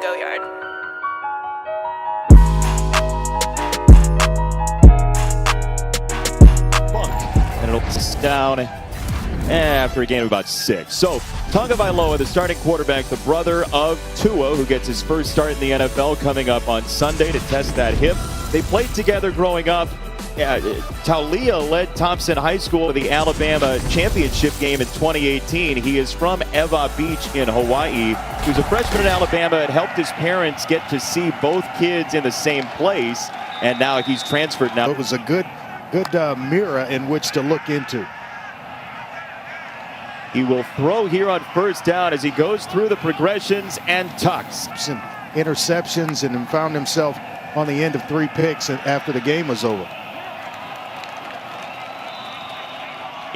go yard. And it'll down after a game of about 6. So Tagovailoa, the starting quarterback, the brother of Tua, who gets his first start in the NFL coming up on Sunday to test that hip. They played together growing up. Taulia led Thompson High School to the Alabama championship game in 2018. He is from Ewa Beach in Hawaii. He was a freshman in Alabama and helped his parents get to see both kids in the same place. And now he's transferred now. It was a good mirror in which to look into. He will throw here on first down as he goes through the progressions and tucks. Some interceptions and found himself on the end of 3 picks after the game was over.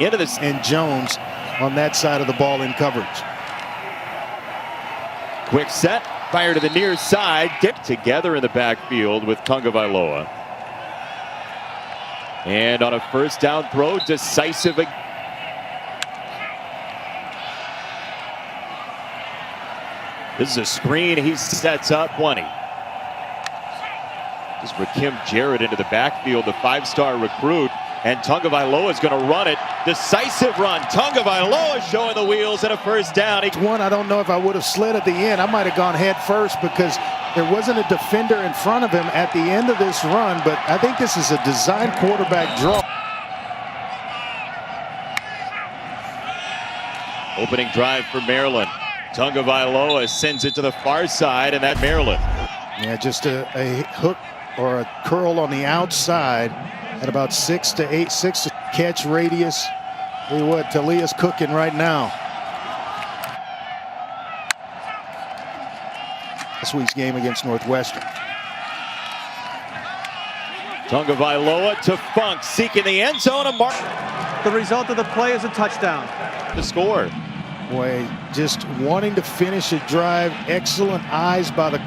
Into this. And Jones on that side of the ball in coverage. Quick set, fire to the near side, dipped together in the backfield with Tagovailoa. And on a first down throw, decisive. This is a screen he sets up 20. This is Rakim Jarrett into the backfield, the 5-star recruit. And Tagovailoa is going to run it. Decisive run. Tagovailoa showing the wheels and a first down. One, I don't know if I would have slid at the end. I might have gone head first because there wasn't a defender in front of him at the end of this run. But I think this is a design quarterback draw. Opening drive for Maryland. Tagovailoa sends it to the far side, and that Maryland. Yeah, just a hook or a curl on the outside at about 6 to 8, 6 to catch radius. Tell you what, Taulia's cooking right now. This week's game against Northwestern. Tagovailoa to Funk, seeking the end zone. A mark. The result of the play is a touchdown. The score. Boy, just wanting to finish a drive. Excellent eyes by the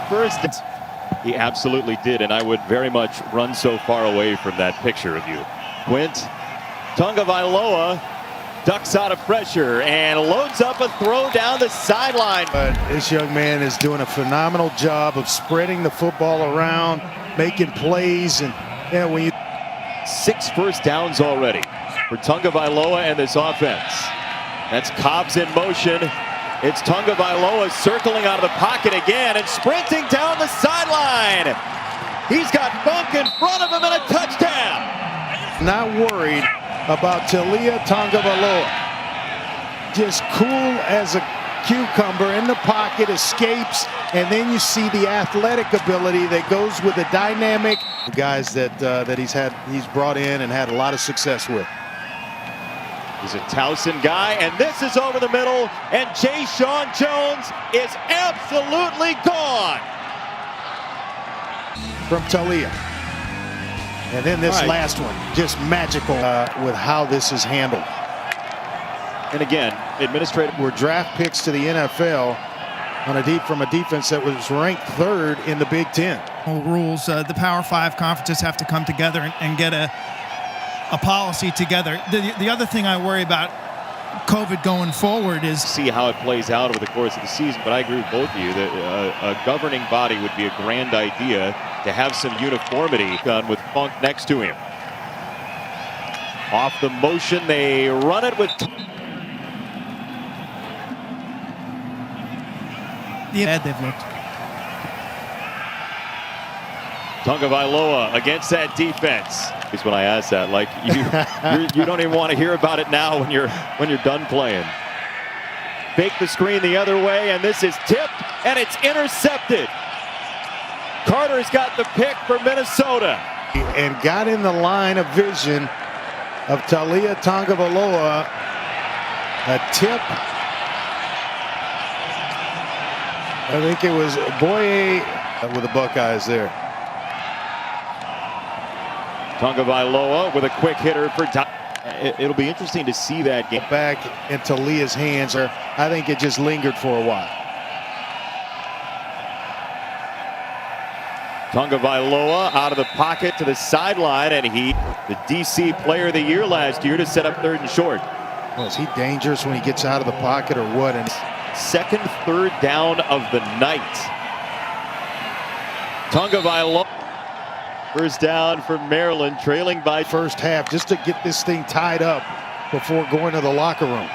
first. He absolutely did, and I would very much run so far away from that picture of you. Quint, Tagovailoa ducks out of pressure and loads up a throw down the sideline. But this young man is doing a phenomenal job of spreading the football around, making plays, and yeah, when you 6 first downs already for Tagovailoa and this offense. That's Cobbs in motion. It's Tagovailoa circling out of the pocket again and sprinting down the sideline. He's got Funk in front of him and a touchdown. Not worried about Taulia Tagovailoa. Just cool as a cucumber in the pocket, escapes, and then you see the athletic ability that goes with the dynamic guys that he's brought in and had a lot of success with. He's a Towson guy, and this is over the middle, and Sean Jones is absolutely gone. From Taulia. And then this last one, just magical with how this is handled. And again, administrative. Were draft picks to the NFL on from a defense that was ranked 3rd in the Big Ten. Rules, the Power 5 conferences have to come together and get a policy together. The other thing I worry about COVID going forward is see how it plays out over the course of the season, but I agree with both of you that a governing body would be a grand idea to have some uniformity done with Funk next to him. Off the motion, they run it with they've looked. Tagovailoa against that defense. Is when I ask that, like you don't even want to hear about it now when you're done playing. Fake the screen the other way, and this is tipped and it's intercepted. Carter's got the pick for Minnesota. And got in the line of vision of Taulia Tagovailoa. A tip. I think it was Boye with the Buckeyes there. Tagovailoa with a quick hitter for it'll be interesting to see that game. Back in Taulia's hands. I think it just lingered for a while. Tagovailoa out of the pocket to the sideline, and the DC Player of the Year last year to set up 3rd and short. Well, is he dangerous when he gets out of the pocket or what? And second third down of the night. Tagovailoa, first down for Maryland, trailing by First half, just to get this thing tied up before going to the locker room.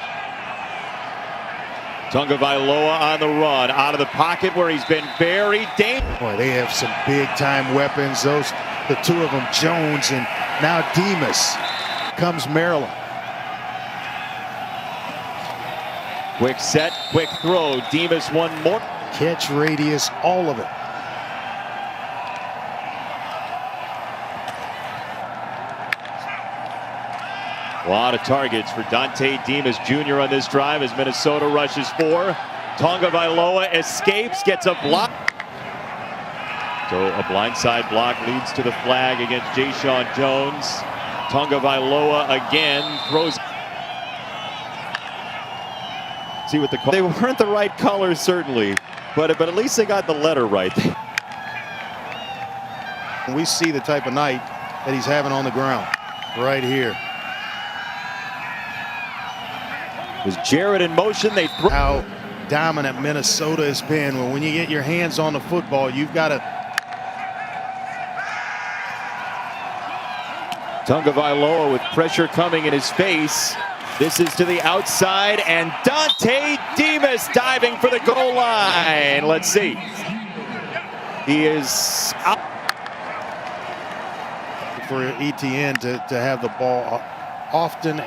Tagovailoa on the run, out of the pocket where he's been very dangerous. Boy, they have some big-time weapons. The two of them, Jones and now Demas. Comes Maryland. Quick set, quick throw. Demas one more. Catch radius, all of it. A lot of targets for Dante Demas Jr. on this drive as Minnesota rushes 4. Tagovailoa escapes, gets a block. So a blindside block leads to the flag against Jayshon Jones. Tagovailoa again throws. See what the call. They weren't the right colors, certainly, but at least they got the letter right. We see the type of night that he's having on the ground right here. Was Jarrett in motion? They throw. How dominant Minnesota has been. When you get your hands on the football, you've got to. Tagovailoa with pressure coming in his face. This is to the outside, and Dante Demas diving for the goal line. Let's see. He is out. For ETN to have the ball often.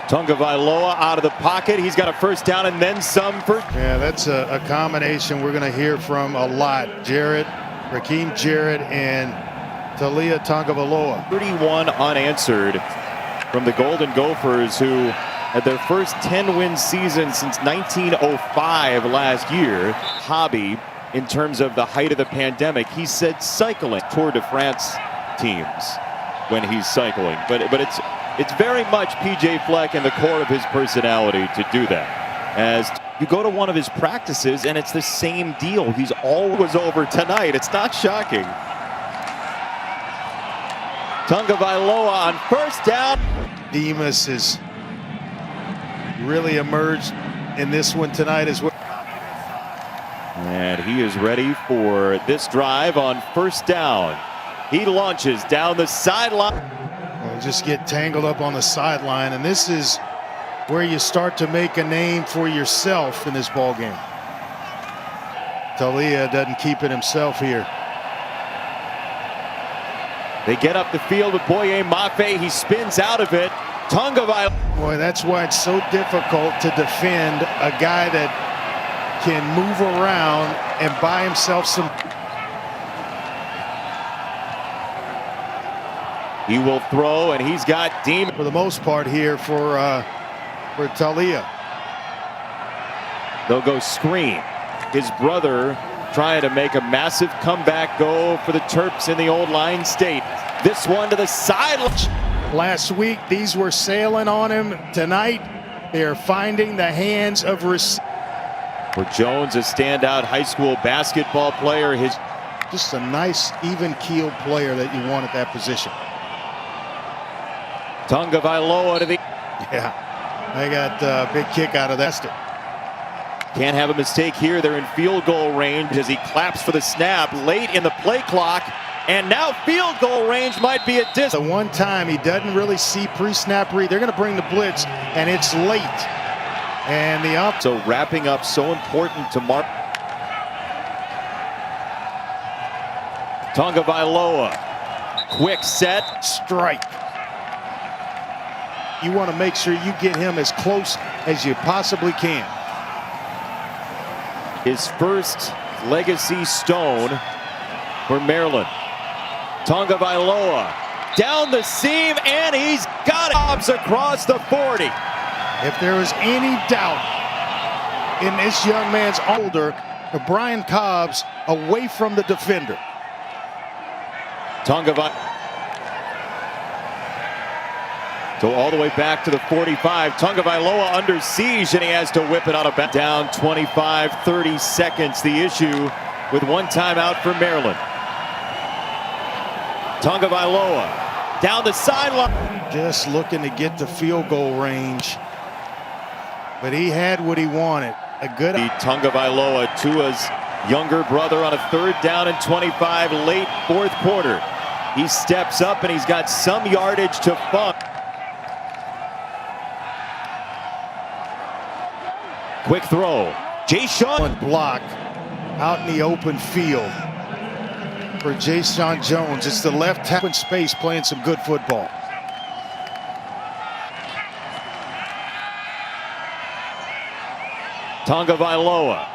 Tagovailoa out of the pocket. He's got a first down and then some for. Yeah, that's a combination we're going to hear from a lot. Raheem Jarrett and Taulia Tagovailoa. 31 unanswered from the Golden Gophers, who had their first 10-win season since 1905 last year. Hobby in terms of the height of the pandemic. He said cycling. Tour de France teams when he's cycling. But it's very much PJ Fleck and the core of his personality to do that. As you go to one of his practices and it's the same deal. He's always over tonight. It's not shocking. Tagovailoa on first down. Demas has really emerged in this one tonight as well. And he is ready for this drive on first down. He launches down the sideline. Well, just get tangled up on the sideline, and this is where you start to make a name for yourself in this ball game. Taulia doesn't keep it himself here. They get up the field with Boye Mafe. He spins out of it. Tagovailoa. Boy, that's why it's so difficult to defend a guy that can move around and buy himself some. He will throw, and he's got Demas. For the most part here for Taulia. They'll go screen. His brother trying to make a massive comeback go for the Terps in the old line state. This one to the sideline. Last week, these were sailing on him. Tonight, they are finding the hands of For Jones, a standout high school basketball player. Just a nice, even-keeled player that you want at that position. Tagovailoa to the. Yeah, I got a big kick out of that. Can't have a mistake here. They're in field goal range as he claps for the snap late in the play clock. And now field goal range might be a distance. The one time he doesn't really see pre-snap read. They're going to bring the blitz, and it's late. And the up. So wrapping up so important to Mark. Tagovailoa. Quick set. Strike. You want to make sure you get him as close as you possibly can. His first legacy stone for Maryland. Tagovailoa down the seam, and he's got it. Across the 40. If there was any doubt in this young man's older, Brian Cobb's away from the defender. So all the way back to the 45. Tagovailoa under siege, and he has to whip it out of bounds. Down 25, 30 seconds. The issue with one timeout for Maryland. Tagovailoa down the sideline. Just looking to get to field goal range. But he had what he wanted. A good Tagovailoa, Tua's younger brother, on a 3rd down and 25 late 4th quarter. He steps up and he's got some yardage to fund. Quick throw. Jaysean block out in the open field for Jaysean Jones. It's the left tackle in space playing some good football. Tagovailoa.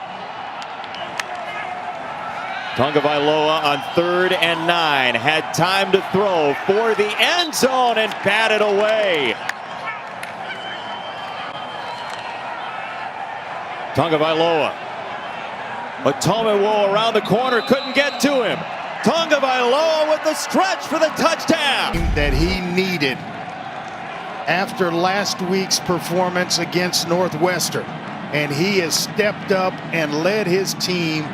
Tagovailoa on 3rd and 9 had time to throw for the end zone and batted away. Tagovailoa. Atomewo around the corner, couldn't get to him. Tagovailoa with the stretch for the touchdown. That he needed after last week's performance against Northwestern. And he has stepped up and led his team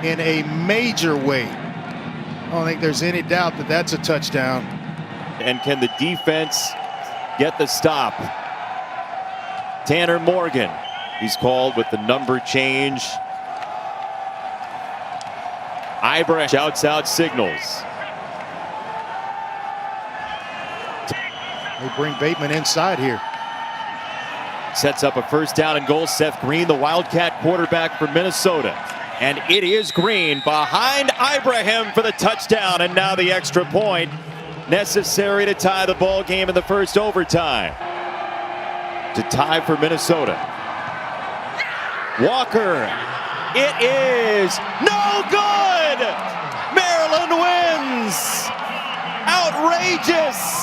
in a major way. I don't think there's any doubt that that's a touchdown. And can the defense get the stop? Tanner Morgan, he's called with the number change. Ibra shouts out signals. They bring Bateman inside here. Sets up a 1st down and goal. Seth Green, the Wildcat quarterback for Minnesota. And it is Green behind Ibrahim for the touchdown. And now the extra point necessary to tie the ball game in the 1st overtime. To tie for Minnesota. Walker. It is no good. Maryland wins. Outrageous.